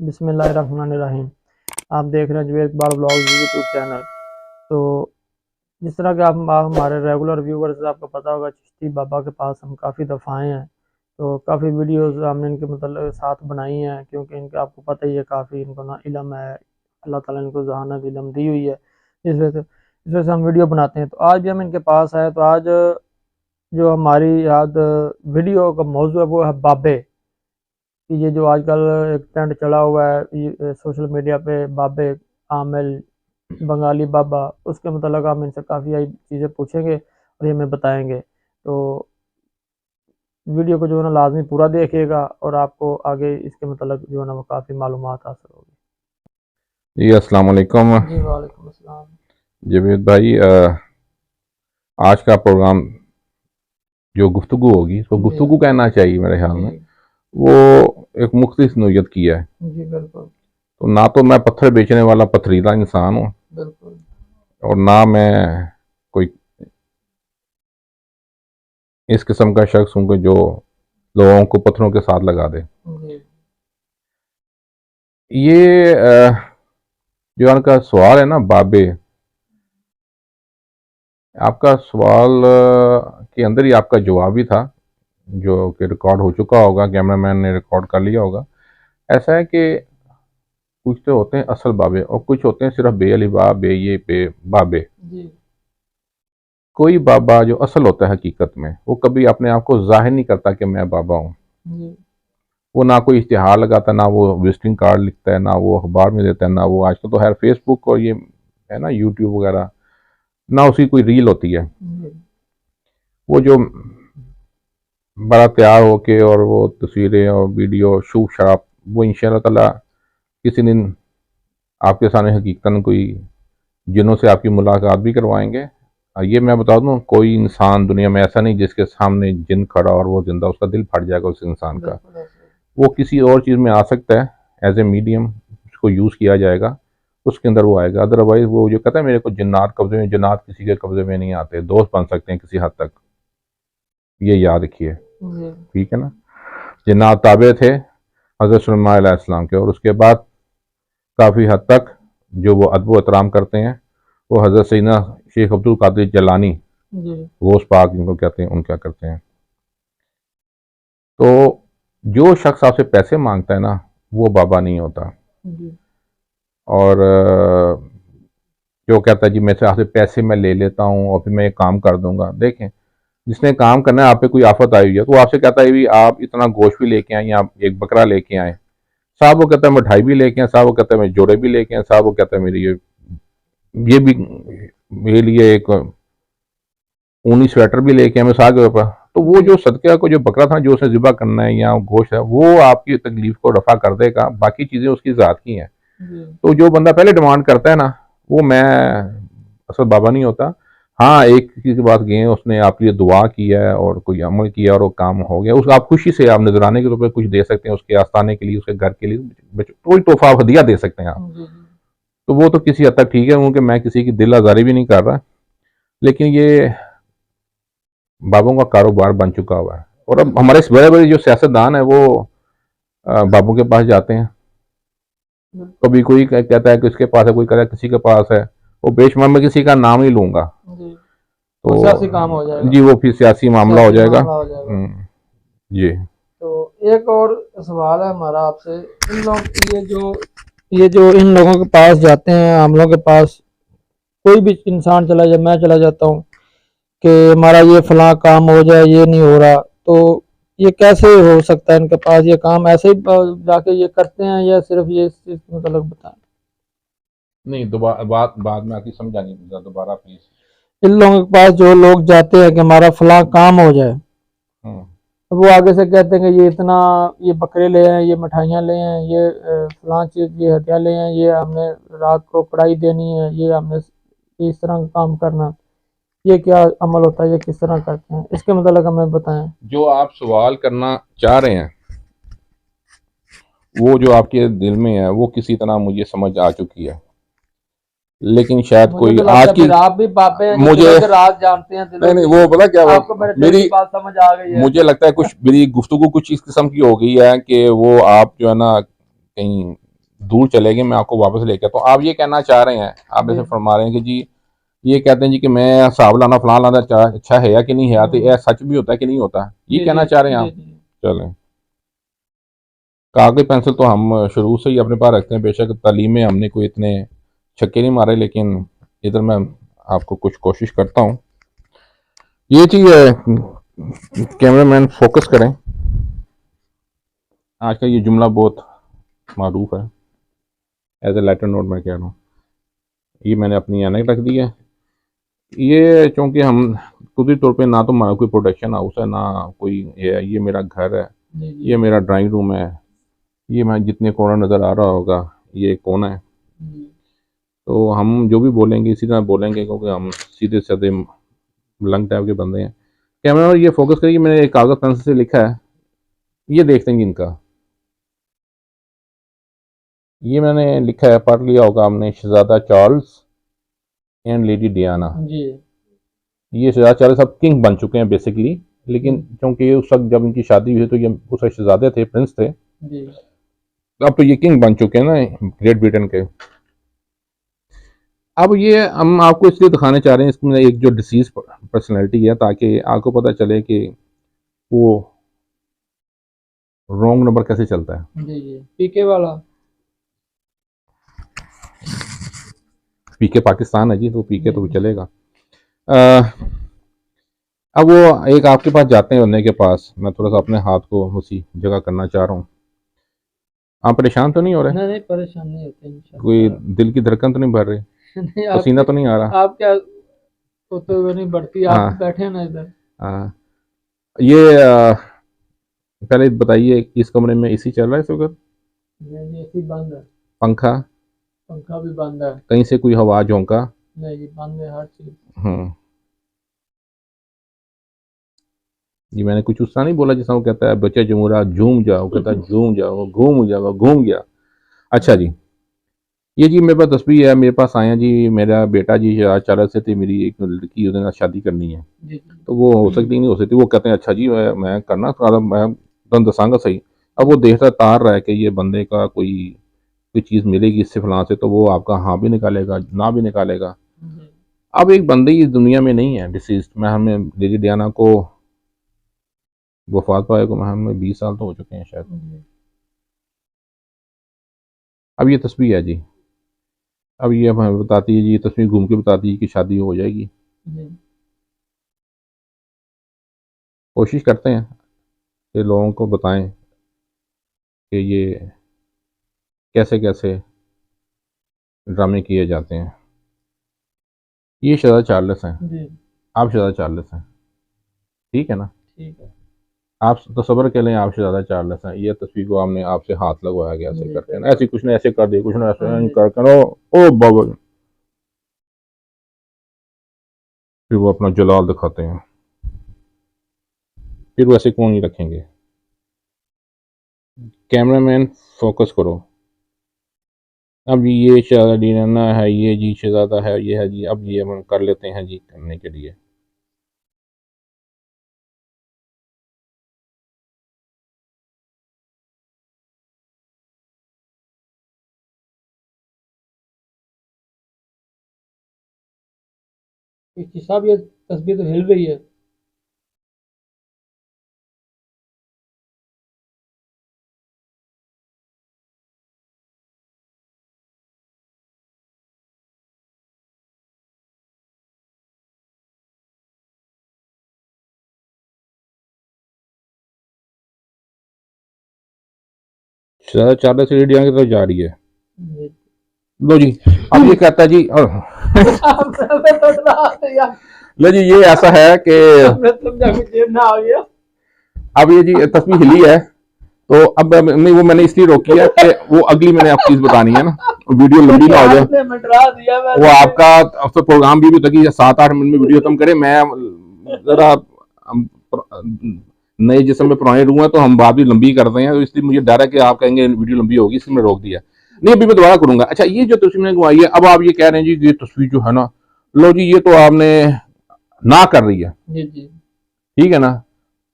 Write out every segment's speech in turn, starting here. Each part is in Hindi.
बिस्मिल्लाहिर्रहमानिर्रहीम। आप देख रहे हैं Zubair Iqbal vlogs YouTube channel. तो जिस तरह के आप हमारे रेगुलर व्यूवर्स, आपको पता होगा चिश्ती बाबा के पास हम काफ़ी दफ़ा आए हैं। तो काफ़ी वीडियोस हमने इनके मतलब साथ बनाई हैं, क्योंकि इनके आपको पता ही है काफ़ी इनको ना इल्म है, अल्लाह ताला ने इनको ज़हानत इल्म दी हुई है। इस वजह से हम वीडियो बनाते हैं। तो आज भी हम इनके पास आए, तो आज जो हमारी याद वीडियो का मौजू है वो है बाबे। कि ये जो आजकल एक ट्रेंड चला हुआ है सोशल मीडिया पे, बाबे आमिल बंगाली बाबा, उसके मतलब हम इनसे काफ़ी आई चीज़ें पूछेंगे और ये हमें बताएंगे। तो वीडियो को जो है ना लाजमी पूरा देखिएगा और आपको आगे इसके मतलब जो है ना वो काफ़ी मालूमात हासिल होगी। जी अस्सलाम वालेकुम। जी वालेकुम अस्सलाम। जवेद भाई, आज का प्रोग्राम जो गुफ्तगू होगी उसको जी गुफ्तगू कहना चाहिए मेरे ख्याल में। जी वो एक मुख्तलिफ नोयत की है। जी बिल्कुल तो ना तो मैं पत्थर बेचने वाला पथरीला इंसान हूँ, बिल्कुल। और ना मैं कोई इस किस्म का शख्स हूँ कि जो लोगों को पत्थरों के साथ लगा दे। जी ये जो उनका सवाल है ना बाबे, आपका सवाल के अंदर ही आपका जवाब भी था, जो कि रिकॉर्ड हो चुका होगा, कैमरामैन ने रिकॉर्ड कर लिया होगा। ऐसा है कि कुछ तो होते हैं असल बाबे और कुछ होते हैं सिर्फ बे अली बे ये बे बाबे। जी कोई बाबा जो असल होता है हकीकत में वो कभी अपने आप को जाहिर नहीं करता कि मैं बाबा हूँ। जी वो ना कोई इश्तिहार लगाता, ना वो विजिटिंग कार्ड लिखता है, ना वो अखबार में देता है, ना वो आजकल तो खैर फेसबुक और ये है ना यूट्यूब वगैरह, ना उसकी कोई रील होती है। जी वो जो बड़ा तैयार होके और वो तस्वीरें और वीडियो शूब शराब, वो इंशाअल्लाह ताला किसी दिन आपके सामने हकीकतन कोई जिनों से आपकी मुलाकात भी करवाएंगे। ये मैं बता दूं, कोई इंसान दुनिया में ऐसा नहीं जिसके सामने जिन खड़ा और वो जिंदा, उसका दिल फट जाएगा उस इंसान का। बिल्कुल ऐसे वो किसी और चीज़ में आ सकता है, एज ए मीडियम उसको यूज़ किया जाएगा, उसके अंदर वो आएगा। अदरवाइज वो जो कहता है मेरे को जिन्नात कब्जे में, जिन्नात किसी के कब्जे में नहीं आते, दोस्त बन सकते हैं किसी हद तक, ये याद रखिए। जी ठीक है ना। जिन्नात ताबे थे हज़रत सुलेमान अलैहिस्सलाम के, और उसके बाद काफ़ी हद तक जो वो अदब एहतराम करते हैं वो हज़रत सैयदना शेख अब्दुल कादिर जलानी, जी गौस पाक जिनको कहते हैं, उनका करते हैं। तो जो शख्स आपसे पैसे मांगता है ना, वो बाबा नहीं होता। जी और जो कहता है जी मैं से आपसे पैसे मैं ले लेता हूँ और फिर मैं ये काम कर दूंगा, देखें जिसने काम करना है, आप पे कोई आफत आई हुई है तो वो आपसे कहता है भी आप इतना गोश्त भी लेके आए या आप एक बकरा लेके आए, साहब वो कहता है मिठाई भी लेके आए, साहब वो कहता है मैं जोड़े भी लेके आए, साहब वो कहता है मेरी ये भी मेरे लिए एक ऊनी स्वेटर भी लेके आए मैं साग के ऊपर। तो वो जो सदका को जो बकरा था जो उसने ज़िबा करना है या गोश्त है, वो आपकी तकलीफ को रफा कर देगा, बाकी चीज़ें उसकी ज़ात की हैं। जी तो जो बंदा पहले डिमांड करता है ना, वो मैं असल बाबा नहीं होता। हाँ, एक किसी के पास गए, उसने आपके लिए दुआ किया है और कोई अमल किया और वो काम हो गया, उसको आप खुशी से आप नजराने के तौर पर कुछ दे सकते हैं, उसके आस्थाने के लिए, उसके घर के लिए कोई तोहफा हदिया दे सकते हैं आप। जी तो वो तो किसी हद तक ठीक है, क्योंकि मैं किसी की दिल आज़ारी भी नहीं कर रहा। लेकिन ये बाबों का कारोबार बन चुका हुआ है, और अब हमारे बड़े बड़े जो सियासतदान है वो बाबों के पास जाते हैं। कभी कोई कहता है कि उसके पास है, कोई कहता है किसी के पास है, वो बेशुमार मैं किसी का नाम ही लूंगा जी वो सियासी काम हो तो जाएगा, जी वो फिर सियासी मामला हो सियासी जाएगा। मामला हो जाएगा। जी। तो एक और सवाल है हमारा आपसे। इन लोग ये जो इन लोगों के पास जाते हैं, हम लोग के पास कोई भी इंसान चला जाए, मैं चला जाता हूँ कि हमारा ये फलां काम हो जाए, ये नहीं हो रहा, तो ये कैसे हो सकता है? इनके पास ये काम ऐसे ही जाके ये करते हैं या सिर्फ ये इस चीज़ का मतलब बताएं। नहीं, दोबारा बात बाद में आपकी समझा नहीं, दोबारा प्लीज। इन लोगों के पास जो लोग जाते हैं कि हमारा फलां काम हो जाए, हम्म। तो वो आगे से कहते हैं कि ये इतना, ये बकरे ले आए, ये मिठाइयाँ ले आए, ये फलां चीज़, ये हदिया ले आए, ये हमने रात को कढ़ाई देनी है, ये हमने इस तरह का काम करना। ये क्या अमल होता है, ये किस तरह करते हैं, इसके मतलब हमें बताएं। जो आप सवाल करना चाह रहे हैं वो जो आपके दिल में है वो किसी तरह मुझे समझ आ चुकी है, लेकिन शायद मुझे कोई तो लगता आज है की फिर आप भी बाबे हैं जो मुझे दिलों के राज जानते हैं, नहीं दिलों नहीं, की। वो पता क्या आपको मेरे दिल मेरी की बात समझ आ गई है। मुझे लगता है कुछ मेरी गुफ्तगू कुछ इस किस्म की हो गई है कि वो आप जो है ना कहीं दूर चले गए, मैं आपको वापस लेके आता हूँ। आप ये कहना चाह रहे हैं, आप ऐसे फरमा रहे हैं कि जी ये कहते हैं जी कि मैं हिसाब लाना फलां लाना अच्छा है या कि नहीं है, तो यह सच भी होता है कि नहीं होता, ये कहना चाह रहे हैं आप? चलें, कागज पेंसिल तो हम शुरू से ही अपने पास रखते हैं, बेशक तालीम में हमने कोई इतने छक्के नहीं मारे, लेकिन इधर मैं आपको कुछ कोशिश करता हूँ। ये चीज़ कैमरामैन फोकस करें, आज का ये जुमला बहुत मारूफ है, एज ए लेटर नोट मैं कह रहा हूँ। ये मैंने अपनी ऐनक रख दी है। ये चूँकि हम खुद ही तौर पे ना तो हमारा कोई प्रोडक्शन हाउस है ना कोई ये मेरा घर है, ये मेरा ड्राइंग रूम है, ये मैं जितने कोना नज़र आ रहा होगा ये कोना है। तो हम जो भी बोलेंगे इसी तरह बोलेंगे, क्योंकि हम सीधे साधे लंग टाइप के बंदे हैं। कैमरा ये फोकस करिए, मैंने एक कागज़ पेंसिल से लिखा है, ये देख लेंगे इनका। ये मैंने लिखा है, पढ़ लिया होगा हमने, शहजादा चार्ल्स एंड लेडी डियाना जी। ये शहजादा चार्ल्स अब किंग बन चुके हैं बेसिकली, लेकिन क्योंकि उस वक्त जब इनकी शादी हुई तो ये उस वक्त शहजादे थे, प्रिंस थे जी। अब तो ये किंग बन चुके हैं ना ग्रेट ब्रिटेन के। अब ये हम आपको इसलिए दिखाने चाह रहे हैं, इसमें एक जो डिसीज पर्सनैलिटी है, ताकि आपको पता चले कि वो रॉन्ग नंबर कैसे चलता है। जी जी, पीके वाला, पीके पाकिस्तान है जी, तो पीके तो चलेगा। अब वो एक आपके पास जाते हैं उन्हें के पास, मैं थोड़ा सा अपने हाथ को उसी जगह करना चाह रहा हूँ। आप परेशान तो नहीं हो रहे? नहीं परेशान नहीं होते, कोई दिल की धड़कन तो नहीं बढ़ रही? पसीना तो नहीं आ रहा? आप क्या सोते हुए नहीं बढ़ती, आप बैठे ना इधर। हाँ, ये पहले बताइए, इस कमरे में एसी चल रहा है इस वक्त? नहीं, एसी बंद है। पंखा? पंखा भी बंद है। कहीं से कोई हवा झोंका? नहीं, बंद है हर चीज। जी मैंने कुछ उसका नहीं बोला जिसमें वो कहता है बच्चा जमुरा झूम जाओ, कहता है झूम जाओ, घूम जाओ, घूम गया। अच्छा जी, ये जी मेरे पास तस्वीर है, मेरे पास आया जी मेरा बेटा जी 4 से थी, मेरी एक लड़की उसके साथ शादी करनी है जी। तो वो हो सकती नहीं हो सकती, वो कहते हैं अच्छा जी मैं करना, मैं तुम दसांगा सही। अब वो देखता तार रहा है कि ये बंदे का कोई चीज़ मिलेगी इससे फलां से, तो वो आपका हाँ भी निकालेगा ना भी निकालेगा। अब एक बंदे इस दुनिया में नहीं है डिसीज, मैं हमें लेडी डियाना को वफात पाए को मैं हमें 20 साल तो हो चुके हैं शायद। अब ये तस्वीर है जी, अब ये हमें बताती है जी, ये तस्वीर घूम के बताती है कि शादी हो जाएगी। कोशिश करते हैं कि लोगों को बताएं कि ये कैसे कैसे ड्रामे किए जाते हैं। ये शहजादा चार्ल्स हैं, आप शहजादा चार्ल्स हैं, ठीक है ना? ठीक है, आप तो सब्र के लें, आप शहजादा चार्ल्स हैं। ये तस्वीर को आपने आपसे हाथ लगवाया गया ऐसे करके ना, ऐसे कुछ ना ऐसे कर दिए, कुछ ना ऐसे कर कर ओ बाबा, फिर वो अपना जलाल दिखाते हैं, फिर वो ऐसे क्यों नहीं रखेंगे? कैमरामैन फोकस करो। अब ये शहजादा डियाना है, ये जी शहजादा है, ये है जी। अब ये हम कर लेते हैं जी करने के लिए। साहब ये तस्वीर तो हिल रही है। शहजादा चार्ल्स लेडी डियाना की तरफ जा रही है। लो जी, अब ये कहता है जी लो जी, ये ऐसा है कि अब ये जी तस्वीर हिली है, तो अब नहीं वो मैंने इसलिए रोकी है कि वो अगली मैंने आप चीज बतानी है ना, वीडियो लंबी ना हो जाए। वो आपका तो प्रोग्राम भी होता है 7-8 मिनट में वीडियो खत्म करे, मैं जरा नए जिसम में पुराने रूह है तो हम बात भी लंबी करते हैं, तो इसलिए मुझे डर है कि आप कहेंगे वीडियो लंबी होगी, इसलिए मैं रोक दिया। नहीं अभी मैं दोबारा करूंगा। अच्छा, ये जो तस्वीर मैंने घुमाई है, अब आप ये कह रहे हैं जी ये तस्वीर जो है ना, लो जी ये तो आपने ना कर रही है जी जी, ठीक है ना?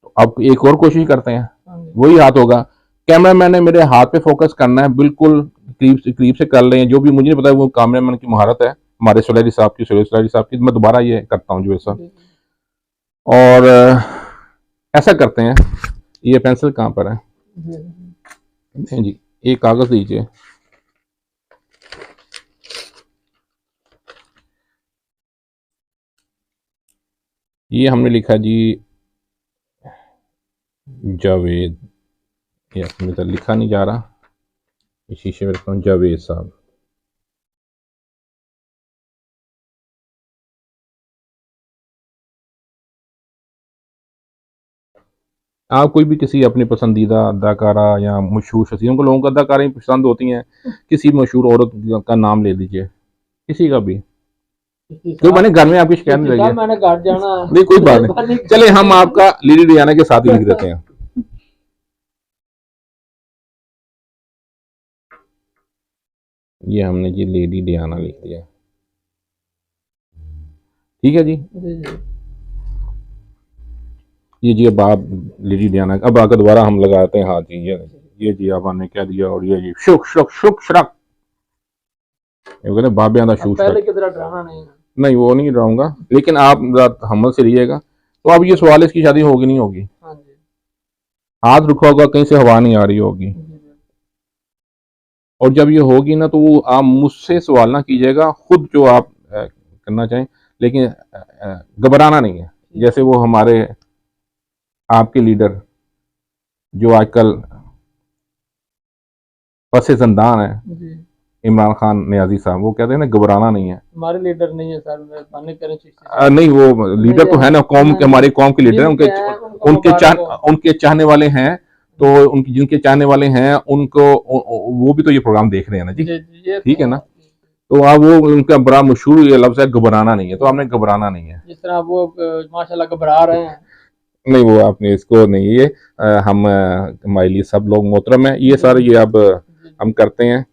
तो अब एक और कोशिश करते हैं, वही हाथ होगा। कैमरा मैन ने मेरे हाथ पे फोकस करना है बिल्कुल, क्लीप से कर लें, जो भी मुझे नहीं पता, वो कैमरामैन की महारत है, हमारे सुलैरी साहब की। मैं दोबारा ये करता हूँ जो ऐसा, और ऐसा करते हैं। ये पेंसिल कहाँ पर है? नहीं जी, एक कागज दीजिए। ये हमने लिखा जी जावेद, ये अपने तरह लिखा नहीं जा रहा, इस शीशे में रखता हूँ जावेद साहब। आप कोई भी किसी अपनी पसंदीदा अदाकारा या मशहूर शख्सियत को, लोगों को अदाकारें पसंद होती हैं, किसी मशहूर औरत का नाम ले लीजिए, किसी का भी, क्यों मैंने घर में आपकी शिकायत नहीं लगी, मैंने घर जाना नहीं कोई बात नहीं, चले हम आपका लेडी डियाना के साथ ही लिख देते हैं। ये हमने जी लेडी डियाना लिख दिया, ठीक है जी। ये जी अब आप लेडी डियाना, अब आकर दोबारा हम लगाते हैं हाथ जी। ये जी आपने क्या दिया, और ये जी शुक शुक शुक शरक, ये कहते बाबे आंदा शुक पहले की तरह डराना नहीं है। नहीं वो नहीं डराऊंगा, लेकिन आप हमल से रहिएगा। तो अब ये सवाल, इसकी शादी होगी नहीं होगी? हाँ जी। हाथ रुका होगा, कहीं से हवा नहीं आ रही होगी, और जब ये होगी ना, तो वो आप मुझसे सवाल ना कीजिएगा, खुद जो आप करना चाहें, लेकिन घबराना नहीं है। जैसे वो हमारे आपके लीडर जो आजकल फंसे ज़िंदान है, इमरान खान नियाजी साहब, वो कहते हैं ना घबराना नहीं है। हमारे लीडर नहीं है सर, मेहरबानी करें। नहीं, वो लीडर तो है ना, कौम के, हमारी कौम के लीडर हैं, उनके चाहने वाले हैं, तो जिनके चाहने वाले हैं उनको, वो भी तो ये प्रोग्राम देख रहे हैं ना जी, ठीक है ना। तो आप वो उनका बड़ा मशहूर ये लफ्ज़ है घबराना नहीं है, तो आपने घबराना नहीं है। जिस तरह वो माशाल्लाह घबरा रहे हैं, नहीं वो आपने इसको नहीं, ये हम हमारे लिए सब लोग मोहतरम है, ये सारे ये अब हम करते हैं।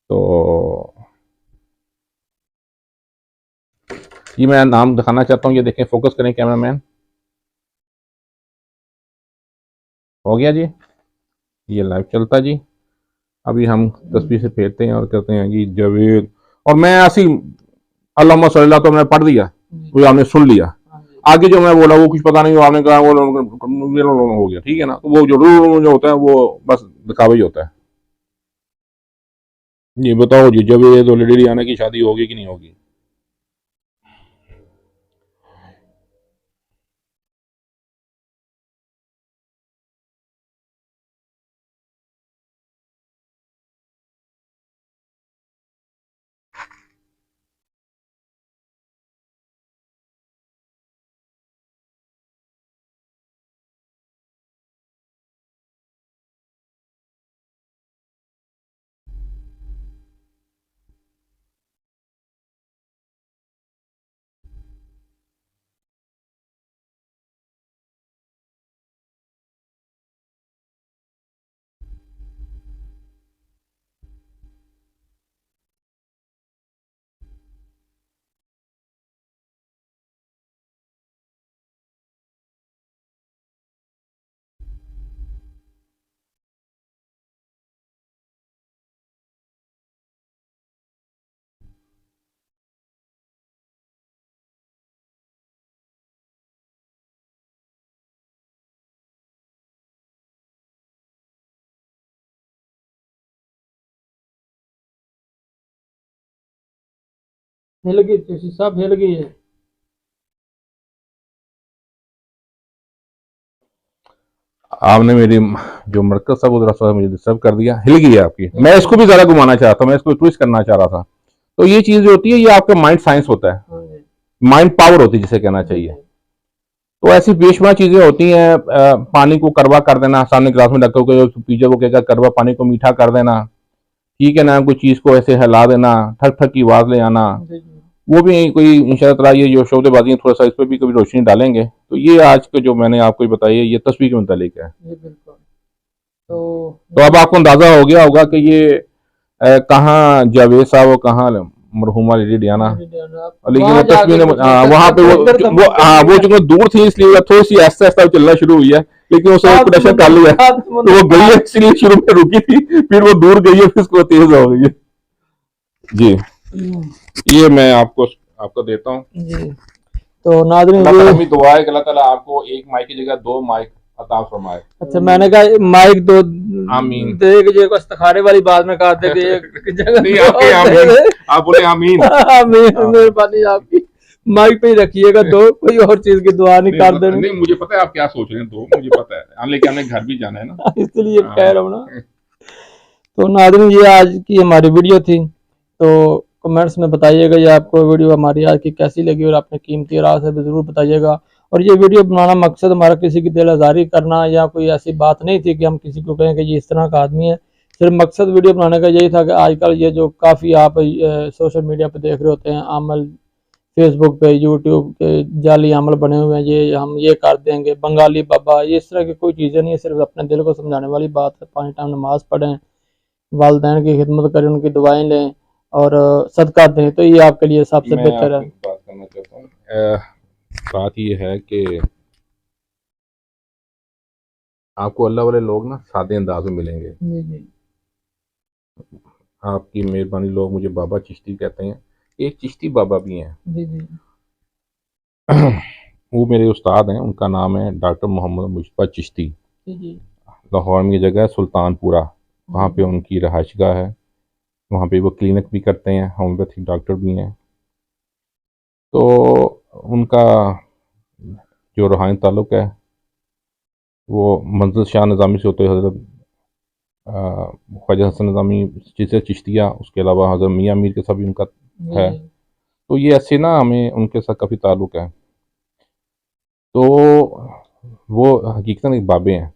तो ये मैं नाम दिखाना चाहता हूँ, ये देखें, फोकस करें कैमरामैन, हो गया जी, ये लाइव चलता जी। अभी हम तस्वीर से फेरते हैं और कहते हैं जी जावेद, और मैं ऐसी अल्लाहुम्मा सल्लल्लाहु तो मैंने पढ़ दिया, वो आपने सुन लिया, आगे जो मैं बोला वो कुछ पता नहीं, आपने कहा वो हो गया, ठीक है ना। तो वो जो होता है वो बस दिखावा ही होता है। ये बताओ जी, जावेद और लेडी डियाना की शादी होगी कि नहीं होगी? हिल गई, सब हिल गई है। आपने मेरी जो मरकज साहब उधर मुझे डिस्टर्ब कर दिया, हिल गई है आपकी। मैं इसको भी जरा घुमाना चाहता हूँ, मैं इसको ट्विस्ट करना चाह रहा था। तो ये चीज जो होती है, ये आपका माइंड साइंस होता है, माइंड पावर होती है जिसे कहना चाहिए। तो ऐसी बेशुमार चीजें होती हैं, पानी को कड़वा कर देना, सामने गिलास में रखो के पीछे को कहकर कड़वा पानी को मीठा कर देना, ठीक है ना। कोई चीज को ऐसे हिला देना, ठक ठक की आवाज ले आना, वो भी कोई इंशाअल्लाह ये जो शोबेबाजी है, थोड़ा सा इस पर भी कभी रोशनी डालेंगे। तो ये आज के जो मैंने आपको बताई है, ये तस्वीर के मुतालिक है। तो अब आपको अंदाजा हो गया होगा कि ये कहाँ जावेद साहब और कहाँ मरहुमा लेडी डियाना, लेकिन वो तस्वीर वहाँ पे वो जो दूर थी, इसलिए थोड़ी सी ऐसा ऐसा चलना शुरू हुई है। लेकिन उसने प्रेशर कर लिया, तो वो गई है, इसलिए शुरू में रुकी थी, फिर वो दूर गई है, फिर उसको तेज हो गई है। जी ये मैं आपको देता हूँ जी। तो नाज़रीन ये दुआ है कि अल्लाह ताला आपको एक माइक की जगह 2 माइक अता फरमाए। अच्छा, मैंने कहा माइक दो आमीन देख जो इस्तिखारे वाली बात में कहा था कि एक जगह नहीं आपके आमीन, आप बोले आमीन। आमीन, मेहरबानी आपकी। माइक पे ही रखिएगा, दो कोई और चीज की दुआ नहीं कर देनी। नहीं मुझे पता है आप क्या सोच रहे हैं, दो मुझे पता है, लेकिन हमने घर भी जाना है ना, इसलिए कह रहा हूँ ना। तो नाज़रीन ये आज की हमारी वीडियो थी, तो कमेंट्स में बताइएगा ये आपको वीडियो हमारी आज की कैसी लगी, और अपने कीमती राय से भी ज़रूर बताइएगा। और ये वीडियो बनाना मकसद हमारा किसी की दिल आज़ारी करना या कोई ऐसी बात नहीं थी कि हम किसी को कहें कि ये इस तरह का आदमी है। सिर्फ मकसद वीडियो बनाने का यही था कि आजकल ये जो काफ़ी आप सोशल मीडिया पर देख रहे होते हैं अमल, फेसबुक पे, यूट्यूब के जाली अमल बने हुए हैं, ये हम ये कर देंगे, बंगाली बाबा, ये इस तरह की कोई चीज़ें नहीं है। सिर्फ अपने दिल को समझाने वाली बात है। 5 टाइम नमाज पढ़ें, वालिदैन की खिदमत करें, उनकी दुआएं लें और सदका दें, तो ये आपके लिए सबसे बेहतर है। बात करना चाहता हूँ, बात ये है कि आपको अल्लाह वाले लोग ना सादे अंदाज में मिलेंगे। जी जी। आपकी मेहरबानी, लोग मुझे बाबा चिश्ती कहते हैं, एक चिश्ती बाबा भी हैं। जी जी। वो मेरे उस्ताद हैं, उनका नाम है डॉक्टर मोहम्मद मुश्तबा चिश्ती। जी जी। लाहौर में ये जगह है सुल्तानपुरा, वहाँ पे उनकी रहायशगाह है, वहाँ पे वो क्लिनिक भी करते हैं, होम्योपैथिक डॉक्टर भी हैं। तो उनका जो रूहानी ताल्लुक़ है वो मंजिल शाह निज़ामी से होते हुए हज़रत ख्वाजा हसन निज़ामी जिसे चिश्तिया, उसके अलावा हज़रत मियाँ मीर के साथ भी उनका है। तो ये ऐसे ना हमें उनके साथ काफ़ी ताल्लुक़ है। तो वो हकीकतन एक बाबे हैं।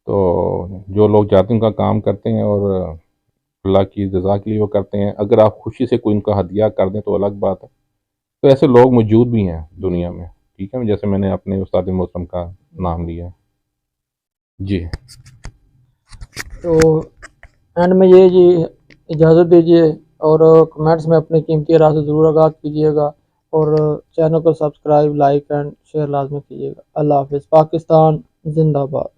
तो जो लोग जाते हैं उनका काम करते हैं और अल्लाह की रज़ा के लिए वो करते हैं। अगर आप खुशी से कोई उनका हदिया कर दें तो अलग बात है। तो ऐसे लोग मौजूद भी हैं दुनिया में, ठीक है, जैसे मैंने अपने उस्ताद मोहतरम का नाम लिया है। जी तो एंड में ये जी इजाज़त दीजिए और कमेंट्स में अपनी कीमती राय से ज़रूर आगाह कीजिएगा और चैनल को सब्सक्राइब, लाइक एंड शेयर लाजमी कीजिएगा। अल्लाह हाफ़िज़। पाकिस्तान जिंदाबाद।